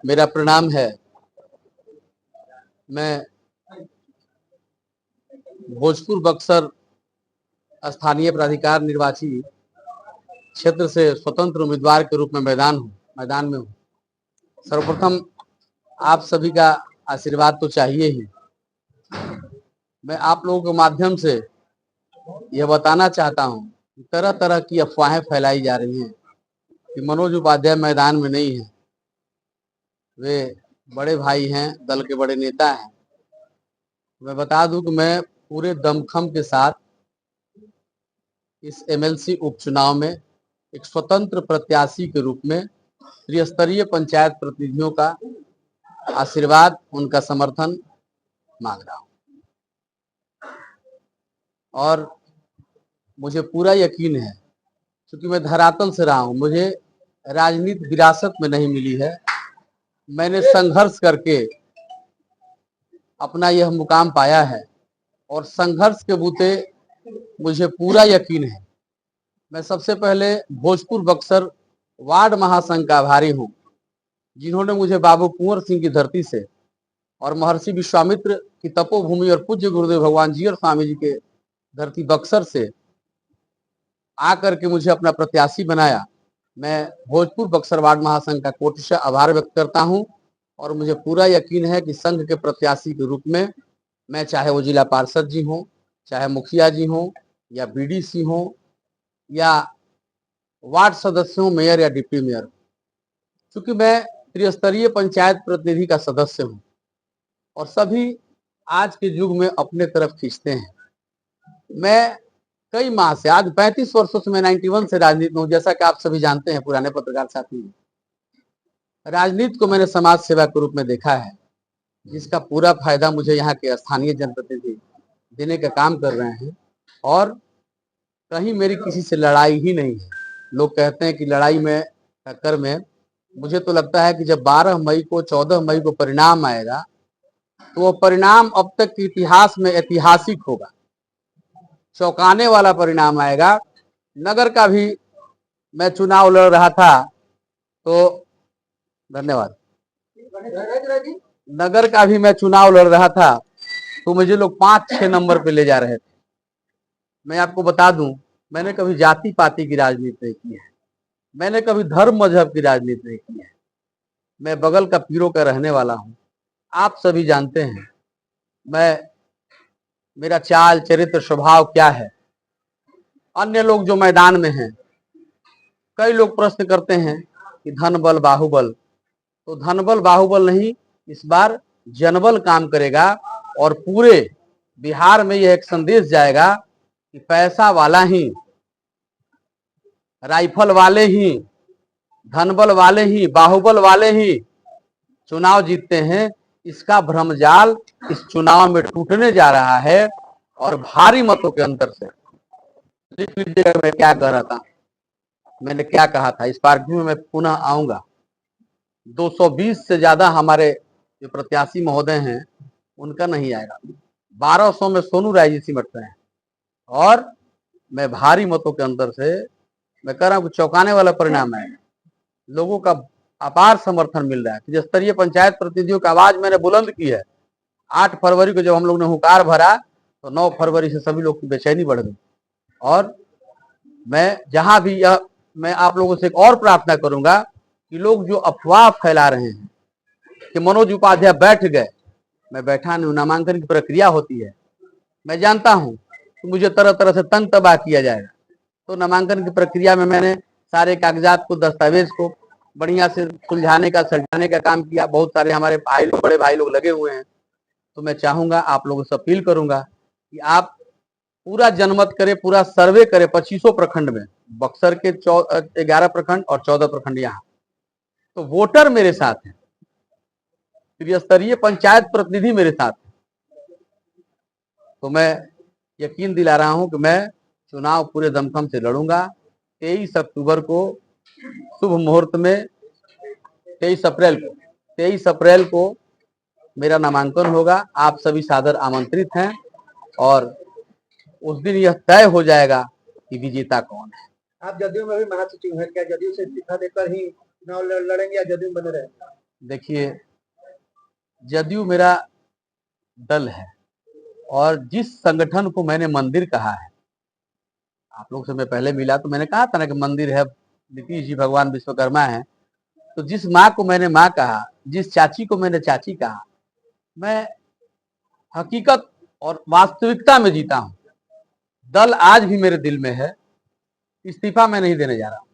मेरा प्रणाम है। मैं भोजपुर बक्सर स्थानीय प्राधिकार निर्वाची क्षेत्र से स्वतंत्र उम्मीदवार के रूप में मैदान में हूँ। सर्वप्रथम आप सभी का आशीर्वाद तो चाहिए ही। मैं आप लोगों के माध्यम से यह बताना चाहता हूँ कि तरह तरह की अफवाहें फैलाई जा रही हैं कि मनोज उपाध्याय मैदान में नहीं है। वे बड़े भाई हैं, दल के बड़े नेता हैं। मैं बता दूं कि मैं पूरे दमखम के साथ इस एमएलसी उपचुनाव में एक स्वतंत्र प्रत्याशी के रूप में त्रिस्तरीय पंचायत प्रतिनिधियों का आशीर्वाद, उनका समर्थन मांग रहा हूं। और मुझे पूरा यकीन है, क्योंकि मैं धरातल से रहा हूं, मुझे राजनीति विरासत में नहीं मिली है। मैंने संघर्ष करके अपना यह मुकाम पाया है और संघर्ष के बूते मुझे पूरा यकीन है। मैं सबसे पहले भोजपुर बक्सर वार्ड महासंघ का आभारी हूं, जिन्होंने मुझे बाबू कुंवर सिंह की धरती से और महर्षि विश्वामित्र की तपोभूमि और पूज्य गुरुदेव भगवान जी और स्वामी जी के धरती बक्सर से आकर के मुझे अपना प्रत्याशी बनाया। मैं भोजपुर बक्सर वार्ड महासंघ का कोटिशः आभार व्यक्त करता हूं और मुझे पूरा यकीन है कि संघ के प्रत्याशी के रूप में मैं, चाहे वो जिला पार्षद जी हों, चाहे मुखिया जी हों, या बीडीसी हों, या वार्ड सदस्य हूं, मेयर या डिप्टी मेयर, क्योंकि मैं त्रिस्तरीय पंचायत प्रतिनिधि का सदस्य हूं और सभी आज के युग में अपने तरफ खींचते हैं। मैं कई माह से, आज 35 वर्षों से मैं 91 से राजनीति में हूं। जैसा कि आप सभी जानते हैं, पुराने पत्रकार साथी, राजनीति को मैंने समाज सेवा के रूप में देखा है, जिसका पूरा फायदा मुझे यहाँ के स्थानीय जनप्रतिनिधि देने का काम कर रहे हैं। और कहीं मेरी किसी से लड़ाई ही नहीं है। लोग कहते हैं कि लड़ाई में, टक्कर में, मुझे तो लगता है कि जब 12 मई को 14 मई को परिणाम आएगा तो वो परिणाम अब तक के इतिहास में ऐतिहासिक होगा, चौंकाने वाला परिणाम आएगा। नगर का भी मैं चुनाव लड़ रहा था तो, धन्यवाद, नगर का भी मैं चुनाव लड़ रहा था तो मुझे लोग 5-6 नंबर पे ले जा रहे थे। मैं आपको बता दूं, मैंने कभी जाति पाति की राजनीति नहीं की है, मैंने कभी धर्म मजहब की राजनीति नहीं की है। मैं बगल का पीरों का रहने वाला हूं। आप सभी जानते हैं मेरा चाल चरित्र स्वभाव क्या है। अन्य लोग जो मैदान में हैं, कई लोग प्रश्न करते हैं कि धन बल बाहुबल, तो धन बल बाहुबल नहीं, इस बार जनबल काम करेगा और पूरे बिहार में यह एक संदेश जाएगा कि पैसा वाला ही, राइफल वाले ही, धनबल वाले ही, बाहुबल वाले ही चुनाव जीतते हैं। इसका भ्रमजाल इस चुनाव में टूटने जा रहा है और भारी मतों के अंतर से। लिख लीजिएगा मैं क्या कह रहा था, मैंने क्या कहा था। इस पार्टी में मैं पुनः आऊंगा। 220 से ज्यादा हमारे जो प्रत्याशी महोदय हैं उनका नहीं आएगा। 1200 में सोनू राय जी सिमट रहे हैं और मैं भारी मतों के अंतर से, मैं कह रहा हूं कि चौंकाने वाला परिणाम है। लोगों का अपार समर्थन मिल रहा है। त्रिस्तरीय पंचायत प्रतिनिधियों की आवाज मैंने बुलंद की है। 8 फरवरी को जब हम लोग ने हुंकार भरा तो 9 फरवरी से सभी लोग की बेचैनी बढ़ गई। और मैं जहां भी मैं आप लोगों से एक और प्रार्थना करूंगा कि लोग जो अफवाह फैला रहे हैं कि मनोज उपाध्याय बैठ गए, मैं बैठा नहीं, नामांकन की प्रक्रिया होती है। मैं जानता हूं कि मुझे तरह तरह से तंग तबाह किया जाएगा, तो नामांकन की प्रक्रिया में मैंने सारे कागजात को, दस्तावेज को बढ़िया से सुलझाने का, सलझाने का काम किया। बहुत सारे हमारे भाई लोग, बड़े भाई लोग लगे हुए हैं। तो मैं चाहूंगा, आप लोगों से अपील करूंगा कि आप पूरा जनमत करें, पूरा सर्वे करें 25 प्रखंड में, बक्सर के 11 प्रखंड और 14 प्रखंड यहाँ। तो वोटर मेरे साथ हैं, त्रिस्तरीय पंचायत प्रतिनिधि मेरे साथ हैं। तो मैं यकीन दिला रहा हूं कि मैं चुनाव पूरे दमखम से लड़ूंगा। 23 अक्टूबर को शुभ मुहूर्त में, 23 अप्रैल को मेरा नामांकन होगा। आप सभी सादर आमंत्रित हैं और उस दिन यह तय हो जाएगा कि विजेता कौन है। आप जदयू में भी महासचिव हैं, क्या जदयू से इस्तीफा देकर ही चुनाव लड़ेंगे या जदयू में बने रहेंगे? देखिए, जदयू मेरा दल है और जिस संगठन को मैंने मंदिर कहा है, आप लोग से मैं पहले मिला तो मैंने कहा था ना कि मंदिर है, नीतीश जी भगवान विश्वकर्मा है। तो जिस माँ को मैंने माँ कहा, जिस चाची को मैंने चाची कहा, मैं हकीकत और वास्तविकता में जीता हूं। दल आज भी मेरे दिल में है, इस्तीफा मैं नहीं देने जा रहा हूं।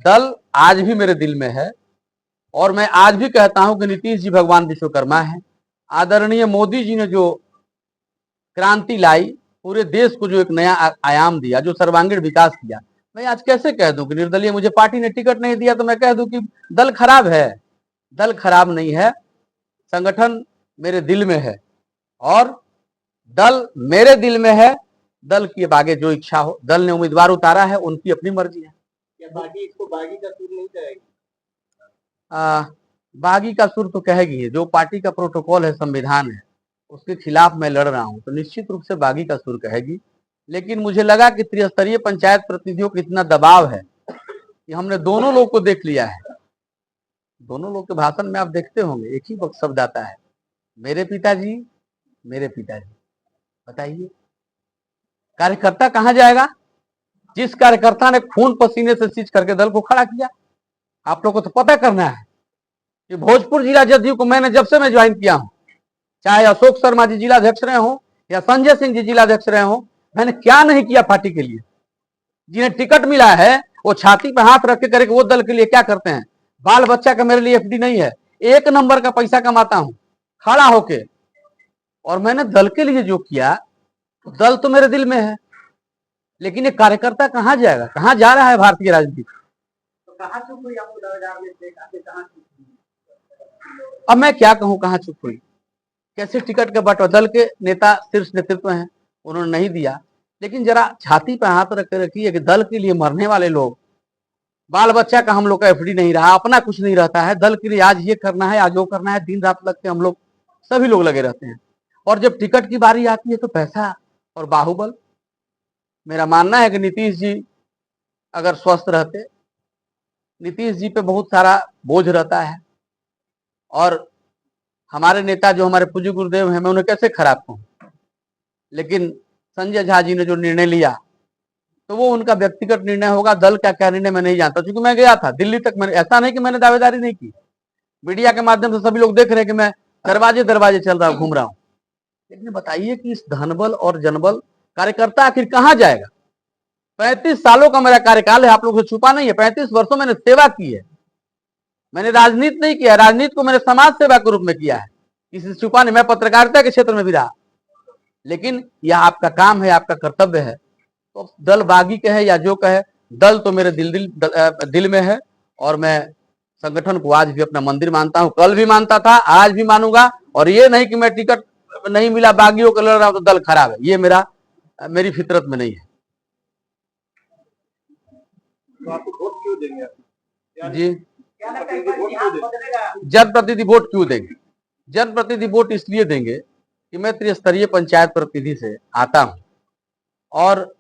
दल आज भी मेरे दिल में है और मैं आज भी कहता हूं कि नीतीश जी भगवान विश्वकर्मा है। आदरणीय मोदी जी ने जो क्रांति लाई, पूरे देश को जो एक नया आयाम दिया, जो सर्वांगीण विकास किया, मैं आज कैसे कह दूं कि निर्दलीय मुझे पार्टी ने टिकट नहीं दिया तो मैं कह दूं कि दल खराब है? दल खराब नहीं है, संगठन मेरे दिल में है और दल मेरे दिल में है। दल की अब आगे जो इच्छा हो, दल ने उम्मीदवार उतारा है, उनकी अपनी मर्जी है। बागी इसको बागी का सुर नहीं कहेगी? बागी का सुर तो कहेगी, जो पार्टी का प्रोटोकॉल है, संविधान है, उसके खिलाफ मैं लड़ रहा हूं तो निश्चित रूप से बागी का सुर कहेगी। लेकिन मुझे लगा कि त्रिस्तरीय पंचायत प्रतिनिधियों को इतना दबाव है कि हमने दोनों लोग को देख लिया है। दोनों लोग के भाषण में आप देखते होंगे एक ही वक्त शब्द आता है, मेरे पिताजी, मेरे पिताजी। बताइए कार्यकर्ता कहां जाएगा? जिस कार्यकर्ता ने खून पसीने से सींच करके दल को खड़ा किया। आप लोग को तो पता करना है कि भोजपुर जिला जदयू को मैंने जब से मैं ज्वाइन किया हूं, चाहे अशोक शर्मा जी जिलाध्यक्ष रहे हो या संजय सिंह जी जिलाध्यक्ष रहे हो, मैंने क्या नहीं किया पार्टी के लिए। जिन्हें टिकट मिला है वो छाती पे हाथ रख के करे कि वो दल के लिए क्या करते हैं। बाल बच्चा का मेरे लिए एफडी नहीं है, एक नंबर का पैसा कमाता हूं खड़ा होके, और मैंने दल के लिए जो किया, तो दल तो मेरे दिल में है। लेकिन ये कार्यकर्ता कहां जाएगा, कहां जा रहा है भारतीय राजनीति? तो कहाँ चुप हुई आपको बाजार में देखा कि कहाँ चुप हुई? अब मैं क्या कहूं कहां चुप हुई? कैसे टिकट का बंटवारा, दल के नेता शीर्ष नेतृत्व हैं, उन्होंने नहीं दिया। लेकिन जरा छाती पर हाथ रख कर रखिए कि दल के लिए मरने वाले लोग, बाल बच्चा का हम लोग का एफडी नहीं रहा, अपना कुछ नहीं रहता है, दल के लिए आज ये करना है, आज वो करना है, दिन रात लगते हम लोग, सभी लोग लगे रहते हैं। और जब टिकट की बारी आती है तो पैसा और बाहुबल। मेरा मानना है कि नीतीश जी अगर स्वस्थ रहते, नीतीश जी पे बहुत सारा बोझ रहता है, और हमारे नेता जो हमारे पूज्य गुरुदेव हैं, मैं उन्हें कैसे खराब कहूं। लेकिन संजय झा जी ने जो निर्णय लिया, तो वो उनका व्यक्तिगत निर्णय होगा, दल का क्या निर्णय मैं नहीं जानता, क्योंकि मैं गया था दिल्ली तक। मैंने ऐसा नहीं कि मैंने दावेदारी नहीं की, मीडिया के माध्यम से सभी लोग देख रहे हैं कि मैं दरवाजे दरवाजे चल रहा हूं, घूम रहा हूं। लेकिन बताइए कि इस धनबल और जनबल कार्यकर्ता आखिर कहां जाएगा? 35 सालों का मेरा कार्यकाल है, आप लोगों से छुपा नहीं है। 35 वर्षों मैंने सेवा की है, मैंने राजनीति नहीं किया, राजनीति को मैंने समाज सेवा के रूप में किया है, किसी से छुपा नहीं। मैं पत्रकारिता के क्षेत्र में भी रहा, लेकिन यह आपका काम है, आपका कर्तव्य है। तो दल बागी कहे या जो कहे, दल तो मेरे दिल में है और मैं संगठन को आज भी अपना मंदिर मानता हूं, कल भी मानता था, आज भी मानूंगा। और ये नहीं कि मैं टिकट नहीं मिला, बागियों को लड़ रहा हूं तो दल खराब है, ये मेरी फितरत में नहीं है। तो आपको वोट क्यों देंगे जी, बदलेगा? जनप्रतिनिधि वोट क्यों देंगे? जनप्रतिनिधि वोट इसलिए देंगे कि मैं त्रिस्तरीय पंचायत प्रतिनिधि से आता हूं और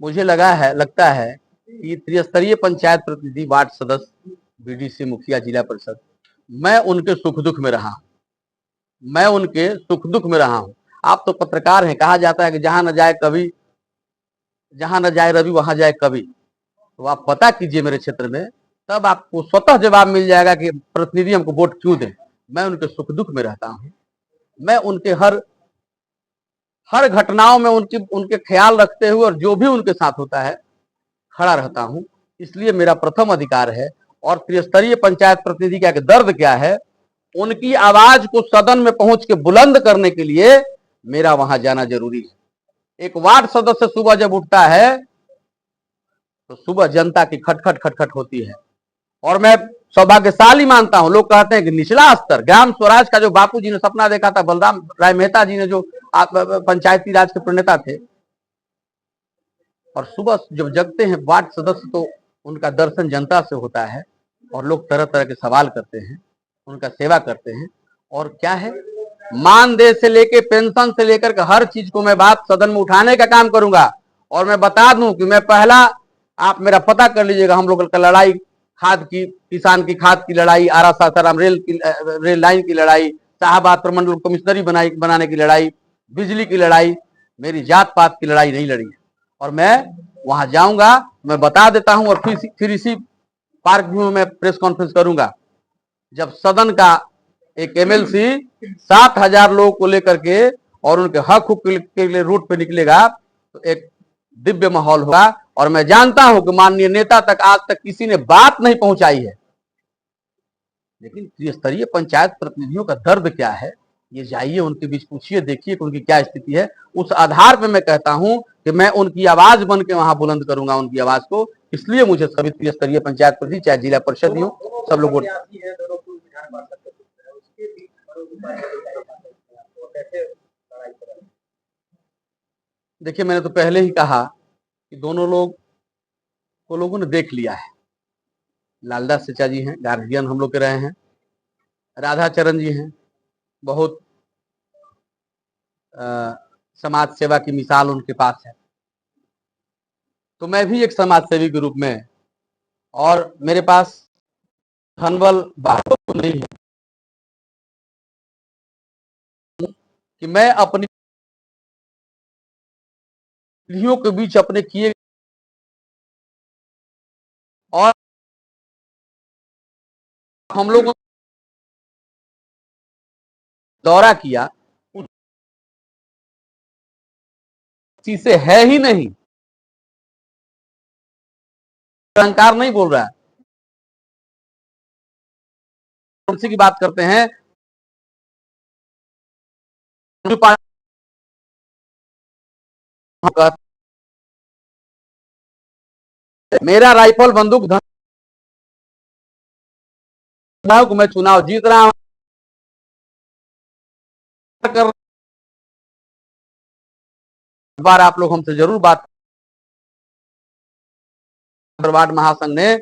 मुझे लगता है कि त्रिस्तरीय पंचायत प्रतिनिधि, वार्ड सदस्य, बीडीसी, मुखिया, जिला परिषद, मैं उनके सुख दुख में रहा हूं, मैं उनके सुख दुख में रहा हूं। आप तो पत्रकार हैं, कहा जाता है कि जहां न जाए रवि वहां जाए कवि। तो आप पता कीजिए मेरे क्षेत्र में, तब आपको स्वतः जवाब मिल जाएगा कि प्रतिनिधि हमको वोट क्यों दें। मैं उनके सुख दुख में रहता हूं, मैं उनके हर घटनाओं में उनके ख्याल रखते हुए और जो भी उनके साथ होता है खड़ा रहता हूं। इसलिए मेरा प्रथम अधिकार है। और त्रिस्तरीय पंचायत प्रतिनिधि का एक दर्द क्या है, उनकी आवाज को सदन में पहुंच के बुलंद करने के लिए मेरा वहां जाना जरूरी है। एक वार्ड सदस्य सुबह जब उठता है तो सुबह जनता की खटखट खटखट होती है, और मैं सौभाग्यशाली मानता हूं। लोग कहते हैं कि निचला स्तर ग्राम स्वराज का जो बापू जी ने सपना देखा था, बलराम राय मेहता जी ने जो पंचायती राज के प्रणेता थे, और सुबह जब जगते हैं वार्ड सदस्य तो उनका दर्शन जनता से होता है और लोग तरह तरह के सवाल करते हैं, उनका सेवा करते हैं। और क्या है, मानदेय से लेके पेंशन से लेकर के हर चीज को मैं बात सदन में उठाने का काम करूंगा। और मैं बता दूं कि मैं पहला, आप मेरा पता कर लीजिएगा, हम लोग का लड़ाई खाद की, किसान की खाद की लड़ाई, आरा सासाराम रेल लाइन की लड़ाई, शाहबाद प्रमंडल कमिश्नरी बनाने की लड़ाई, बिजली की लड़ाई, मेरी जात पात की लड़ाई नहीं लड़ी। और मैं वहां जाऊंगा, मैं बता देता हूं, और फिर इसी पार्क व्यू में प्रेस कॉन्फ्रेंस करूंगा जब सदन का एक एमएलसी 7,000 लोगों को लेकर के और उनके हक के लिए रोड पे निकलेगा तो एक दिव्य माहौल होगा। और मैं जानता हूं कि माननीय नेता तक आज तक किसी ने बात नहीं पहुंचाई है, लेकिन त्रिस्तरीय पंचायत प्रतिनिधियों का दर्द क्या है, ये जाइए उनके बीच पूछिए, देखिए कि उनकी क्या स्थिति है। उस आधार पर मैं कहता हूं कि मैं उनकी आवाज बन के वहां बुलंद करूंगा उनकी आवाज को। इसलिए मुझे सभी त्रिस्तरीय पंचायत प्रतिनिधि, चाहे जिला परिषद हो, सब लोग देखिए, मैंने तो पहले ही कहा कि दोनों लोगों ने देख लिया है। लालदास चचा जी हैं, गार्जियन हम लोग के रहे हैं, राधाचरण जी हैं, बहुत समाज सेवा की मिसाल उनके पास है। तो मैं भी एक समाज सेवी के रूप में, और मेरे पास धनबल बाहुबल नहीं है कि मैं अपनी पीढ़ियों के बीच अपने किए और हम लोगों दौरा किया, चीजें है ही नहीं, अहंकार नहीं बोल रहा है। उनसे की बात करते हैं, मेरा राइफल बंदूक धन को मैं चुनाव जीत रहा हूं, बार आप लोग हमसे जरूर बात। वार्ड महासंघ ने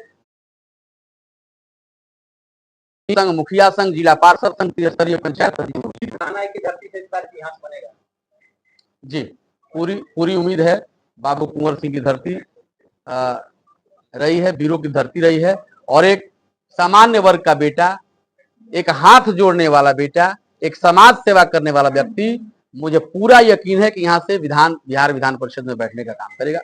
संघ, मुखिया संघ, जिला पार्षद संघ, त्रिस्तरीय पंचायत बनेगा जी, पूरी उम्मीद है। बाबू कुंवर सिंह की धरती रही है, वीरों की धरती रही है, और एक सामान्य वर्ग का बेटा, एक हाथ जोड़ने वाला बेटा, एक समाज सेवा करने वाला व्यक्ति, मुझे पूरा यकीन है कि यहां से बिहार विधान परिषद में बैठने का काम करेगा।